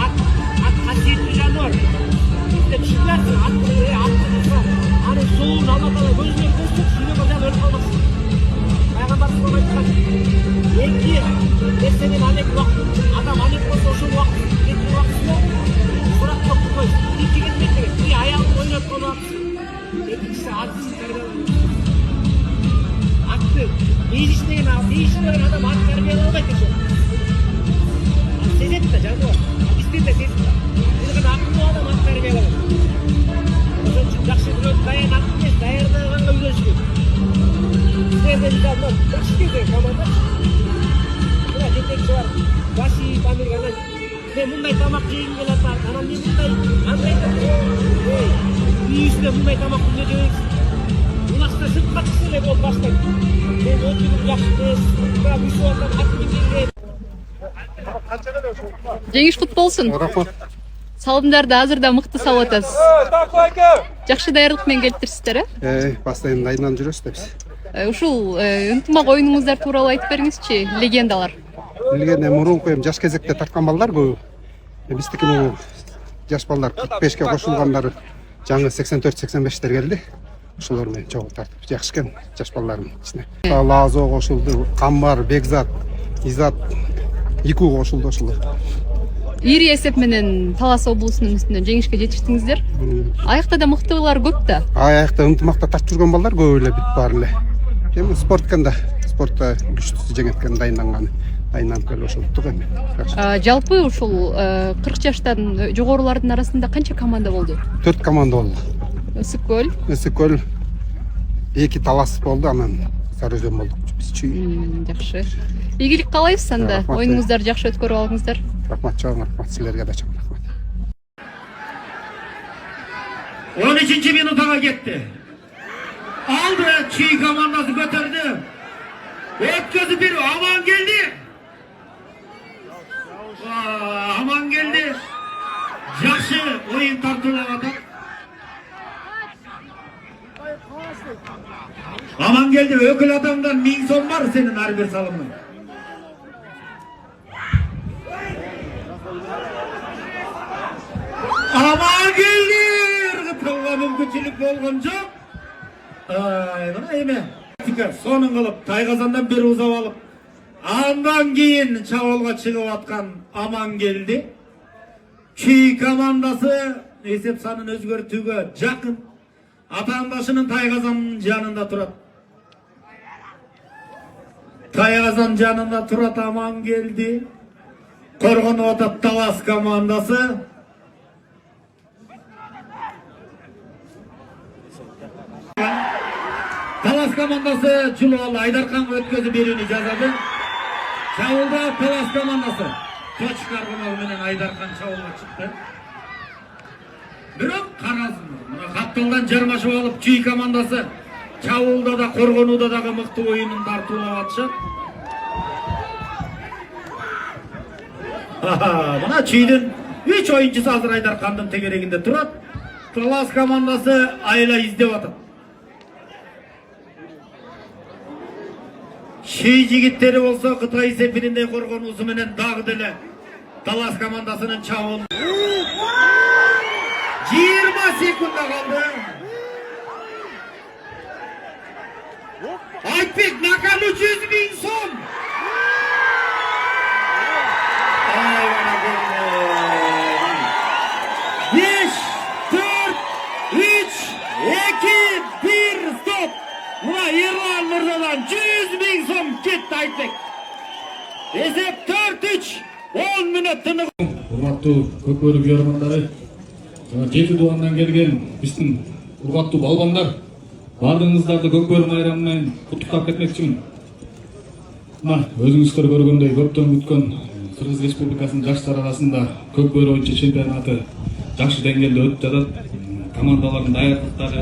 At kasiyetli жануар. Bizde düşünlersin, hani soğuğun Allah'tan gözüne görsün, şunu bacan ölüp olmasın. Peygamber sallallahu aleyhi ve sellem Enki, senin anek vakit, adam anek olsa şu vakit, geçti vakitinde Kurak yok koy, iki gitmek gerek, bir ayağını oynat konu atsın. İkincisi atsın, attı. Değişmeyen adam at terbiye alamaydı şu. Sezet de canım var. İstin de sezet de. Senin akıllı adam at terbiye alamaydı. O zaman için жақсы біліп даян атып емес, даярдағанға үйреншілік. Сіздерде біз алма, жақсы дейді команда. Мына жетекші бар, Васип Америкадан. Мен мұндай тамақ жегім келеді, анам не мұндай, андай да. Үй үстінде мұндай тамақ күнде жегексің. Ұлақта сыртқа шықсын деп ол бастайды. Мен өтігім жақсы емес, бірақ үй суаттан атып кеткенде. Жеңіш құт болсын. Рахмат. Салымдарды азырда мықты салып атасыз. Жакшы даярдыкмен келиптирсиздер, Постоянно дайынан жүрөбүз да биз. Ушул ынтымак оюнуңуздар тууралуу айтып бериңизчи, легендалар. Легенда мурунку жаш кезекте тарткан балдар көбү. Биздики бул жаш балдар 45ке кошулгандары жаңы 84-85тер келди. Ошолор менен чогуу тартып жакшы экен жаш балдардын ичине. Лазо кошулду, Камбар, Бекзат, Изат, Ику кошулду ошолор. Ири эсеп менен Талас облусунун үстүнөн жеңишке жетиштиңиздер. Аякта да мыктылар көп да. Аякта ынтымакта тартып жүргөн балдар көп эле бүт баары эле. Эми спорт экен да, спортто күчтүү жеңет экен дайынданган. Дайынданып келип ошолуттук эми. Жалпы ушул 40 жаштан жогорулардын арасында канча команда болду? 4 команда болду. Ысык-Көл, 2 Талас болду, анан Сары Өзөн болдук биз чүй. Жакшы. Ийгилик каалайбыз анда. Оюнуңуздар жакшы өткөрүп алыңыздар. Рахмат, чоң рахмат, силерге да чоң рахмат. 13. minutaga ketdi. Aldı, çiğ komandası götürdü. Ötközü bir aman geldi. Aman geldi. Yaxşı oyun tartılamadı. Aman geldi. Ökül adamdan 1000 son var senin her bir salımın. Aman geldi. Irgıtılga mümkünçülük bolğan жоқ. Mına eme. Sonun kılıp Tayqazandan bir uzap alıp andan keyin çabalga çıkıp atkan Aman geldi. Çiğ komandası esep sanın özgörtүүгө жақын. Атаандаşının Tayqazanın janında turat. Tayqazan janında turat Aman geldi. Korgonup atat Talas komandası. Talas komandası Çuluvalı Aydarkan ötközü birini jazadı. Çavulda Talas komandası. Toç kargınalı menen Aydarkan çavulga çıktı. Бирок карасын. Мына каттылдан жармашып алып Чүй командасы Чавулда да Коргонууда дагы мыкты оюнун тартуулап атышат. Мына Чүйдүн 3 оюнчусу азыр Айдаркандын тегерегинде турат. Талас командасы айла издеп атат. Чүй жигиттери болсо Кытай сепириндей коргонуусу менен дагы деле Талас командасынын Чавул 20 sekunda kaldı. Aytbek Nakan 300.000 son. Ay bana gelme. 5, 4, 3, 2, 1 stop. Buna İrlan Mırdadan 100.000 son gitti Aytbek. Esep 4-3. 10 minut tınık. Урматтуу көкөрү көрөрмандары, жети дуандан келген биздин урматтуу балбандар, бардыгыңыздарды көкөрү майрамы менен куттуктап кетмекчимин. Мына өзүңүздөр көргөндөй көптөн күткөн Кыргыз Республикасынын жаштар арасында көкөрү боюнча чемпионаты жакшы деңгээлде өтүп жатат. Командалардын даярдыктары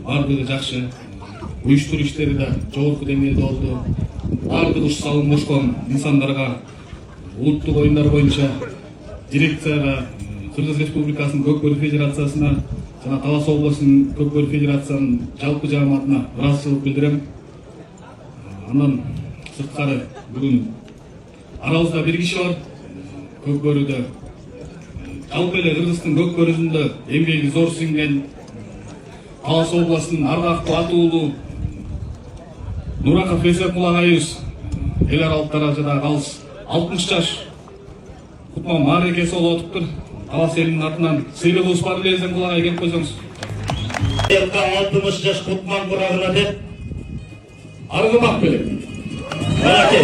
бардыгы жакшы, уюштуруу иштери да жогорку деңгээлде болду. Бардыгы уш салым кошкон инсандарга улуттук оюндар боюнча дирекцияга, Кыргыз Республикасынын көкөрү федерациясына жана Талас облусунун көкөрү федерациянын жалпы жааматына ыраазычылык билдирем. Андан сырткары бүгүн арабызда бир киши бар. Көкбөрүдө жалпы эле Кыргыздын көкбөрүсүндө эмгеги зор сиңген Талас областынын аргактуу атуулуу Нураков Эсеркул агайыбыз эл аралык даражада алыс 60 жаш кутман мааракеси болуп атыптыр. Талас элинин атынан сыйлыгыбыз бар эле Эсеркул агай келип койсоңуз. 60 жаш кутман курагына деп аргымак белем. Балаке.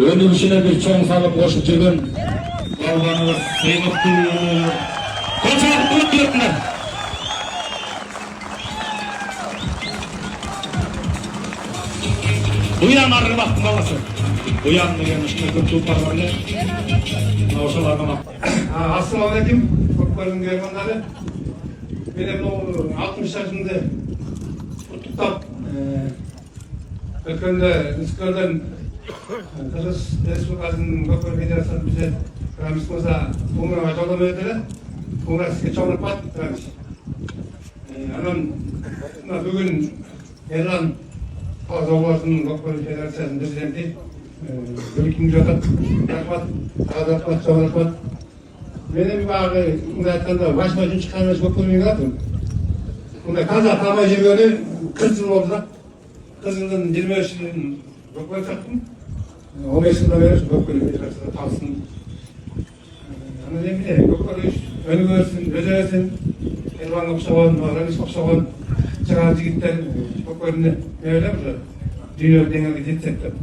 Өнүгүшүнө бир чоң салып кошуп жүргөн балбаныбыз сыймыктуу Кочок Өтөкмөр. Буян аргымактын баласы. Буян деген ушундай көп туупар бар эле. Ошол аргымак. Ассаламу алейкум, көкбөрүнүн көргөндөрү. Мен 60 жашымды куттуктап, өткөндө Үскөлдөн Кыргыз Республикасынын Көкбөрү Федерациясы бизе Рамис мырза Умурга жолдомо берди. Умурга сизге чоң рахмат. Анан бүгүн Ерлан Талас областынын Көкбөрү Федерациясынын президенти Гүлкин жатат. Рахмат, рахмат, чоң рахмат. Менин багы мындай айтканда 8-жы чыккан Көкбөрүнүн атым. Мындай таза тамай жүргөнү 40 жыл болду да. 40 жылдын 25 жылын Көкбөрү чактым. 15 жылдан бери Көкбөрү Федерациясында табысын. Анан эмне Көкбөрү өнүгөсүн, өзөсүн, Ерланга окшогон, Рамиске окшогон чыган жигиттер Көкбөрүнү ойлойм, дүйнөлүк деңгээлге жетсек деп.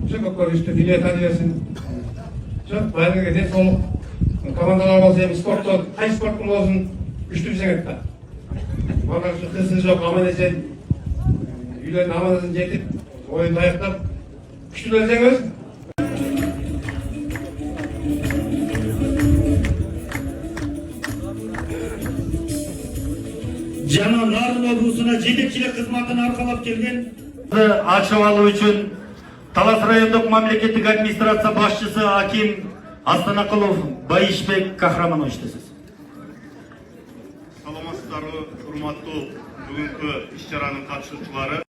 Ошо Көкбөрү дүйнө тани берсин. Ошо баардыгы ден соолук. Командалар болсо эми спортто, кайсы спорттун болсун күчтүү жеңет да. Балдар кызы жок, аман эсен, үйлөрүнө аман эсен жетип, оюнду аяктап, күчтүүлөр жеңебиз. Жана Нарын облусуна жетекчилик кызматын аркалап келген ачып алуу үчүн Талас райондук мамлекеттик администрация башчысы Аким Астанакулов Байишбек Кахраманович десиз. Саламатсыздарбы, урматтуу бүгүнкү иш-чаранын катышуучулары.